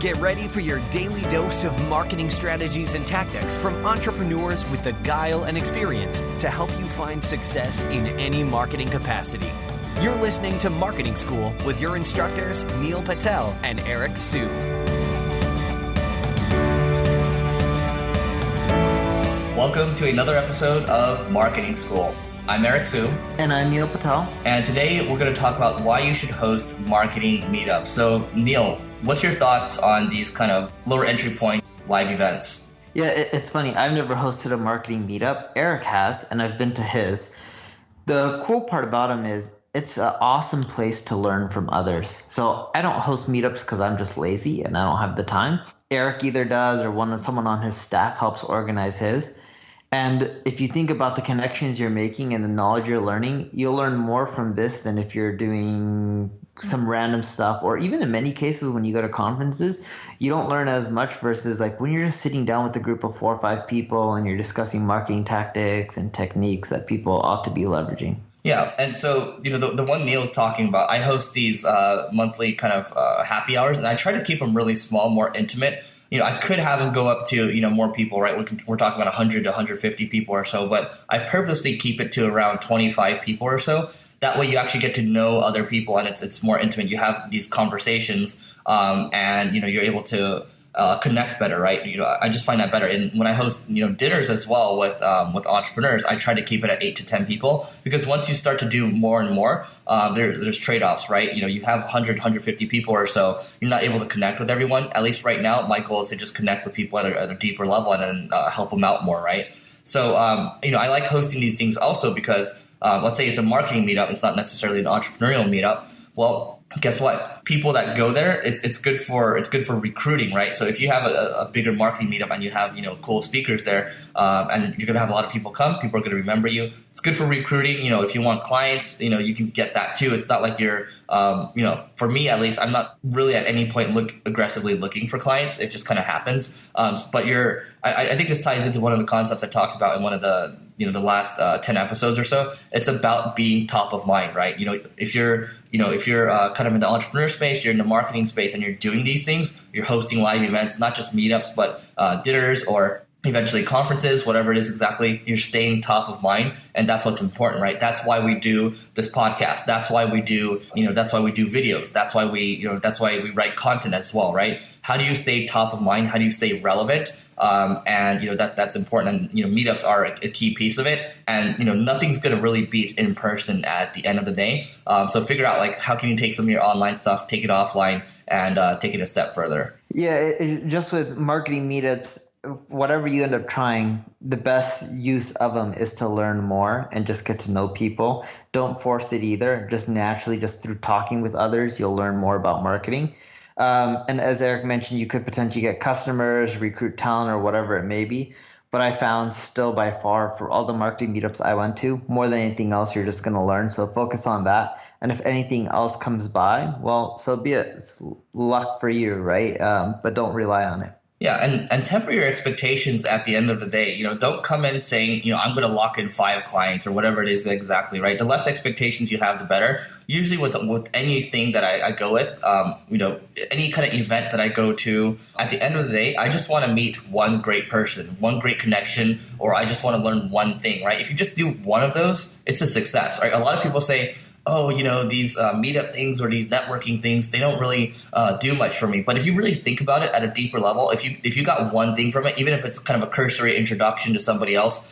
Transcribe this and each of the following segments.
Get ready for your daily dose of marketing strategies and tactics from entrepreneurs with the guile and experience to help you find success in any marketing capacity. You're listening to Marketing School with your instructors, Neil Patel and Eric Su. Welcome to another episode of Marketing School. I'm Eric Su. And I'm Neil Patel. And today we're going to talk about why you should host marketing meetups. So Neil, what's your thoughts on these kind of lower entry point live events? Yeah, it's funny. I've never hosted a marketing meetup. Eric has, and I've been to his. The cool part about him is it's an awesome place to learn from others. So I don't host meetups because I'm just lazy and I don't have the time. Eric either does or someone on his staff helps organize his. And if you think about the connections you're making and the knowledge you're learning, you'll learn more from this than if you're doing some random stuff. Or even in many cases, when you go to conferences, you don't learn as much versus like when you're just sitting down with a group of 4 or 5 people and you're discussing marketing tactics and techniques that people ought to be leveraging. Yeah, and so, the one Neil's talking about, I host these monthly kind of happy hours, and I try to keep them really small, more intimate. I could have them go up to, more people, right? We're talking about 100 to 150 people or so, but I purposely keep it to around 25 people or so. That way you actually get to know other people and it's more intimate. You have these conversations and, you're able to connect better, right? I just find that better. And when I host, dinners as well with entrepreneurs, I try to keep it at 8 to 10 people because once you start to do more and more, there's trade-offs, right? You have 100, 150 people or so, you're not able to connect with everyone. At least right now, my goal is to just connect with people at a deeper level and then help them out more, right? So, I like hosting these things also because let's say it's a marketing meetup, it's not necessarily an entrepreneurial meetup. Well, guess what? People that go there, it's good for recruiting, right? So if you have a bigger marketing meetup and you have cool speakers there, and you're gonna have a lot of people come, people are gonna remember you. It's good for recruiting. If you want clients, you can get that too. It's not like you're, for me at least, I'm not really at any point aggressively looking for clients. It just kind of happens. But I think this ties into one of the concepts I talked about in one of the the last 10 episodes or so. It's about being top of mind, right? If you're kind of in the entrepreneur space, you're in the marketing space, and you're doing these things, you're hosting live events, not just meetups, but dinners or eventually conferences, whatever it is exactly, you're staying top of mind. And that's what's important, right? That's why we do this podcast. That's why we do, that's why we do videos. That's why that's why we write content as well, right? How do you stay top of mind? How do you stay relevant? And that's important. And meetups are a key piece of it. And nothing's gonna really beat in person at the end of the day. So figure out how can you take some of your online stuff, take it offline, and take it a step further. Yeah, just with marketing meetups, whatever you end up trying, the best use of them is to learn more and just get to know people. Don't force it either. Just naturally, just through talking with others, you'll learn more about marketing. And as Eric mentioned, you could potentially get customers, recruit talent, or whatever it may be. But I found still by far for all the marketing meetups I went to, more than anything else, you're just going to learn. So focus on that. And if anything else comes by, well, so be it. It's luck for you, right? But don't rely on it. Yeah, and temper your expectations at the end of the day. Don't come in saying, I'm going to lock in 5 clients or whatever it is exactly, right? The less expectations you have, the better. Usually with anything that I go with, any kind of event that I go to, at the end of the day, I just want to meet one great person, one great connection, or I just want to learn one thing, right? If you just do one of those, it's a success, right? A lot of people say, these meetup things or these networking things, they don't really do much for me. But if you really think about it at a deeper level, if you got one thing from it, even if it's kind of a cursory introduction to somebody else,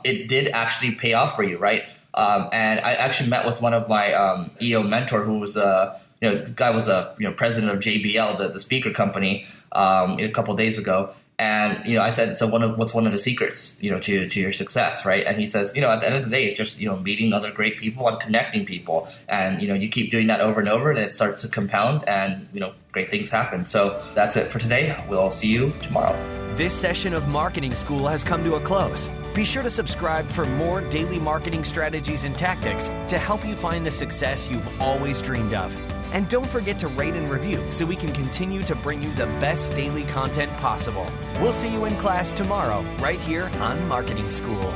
it did actually pay off for you, right? And I actually met with one of my EO mentor who was this guy was a president of JBL, the speaker company, a couple of days ago. And, I said, so what's one of the secrets, to your success, right? And he says, at the end of the day, it's just, meeting other great people and connecting people. And, you keep doing that over and over and it starts to compound and, great things happen. So that's it for today. We'll see you tomorrow. This session of Marketing School has come to a close. Be sure to subscribe for more daily marketing strategies and tactics to help you find the success you've always dreamed of. And don't forget to rate and review so we can continue to bring you the best daily content possible. We'll see you in class tomorrow, right here on Marketing School.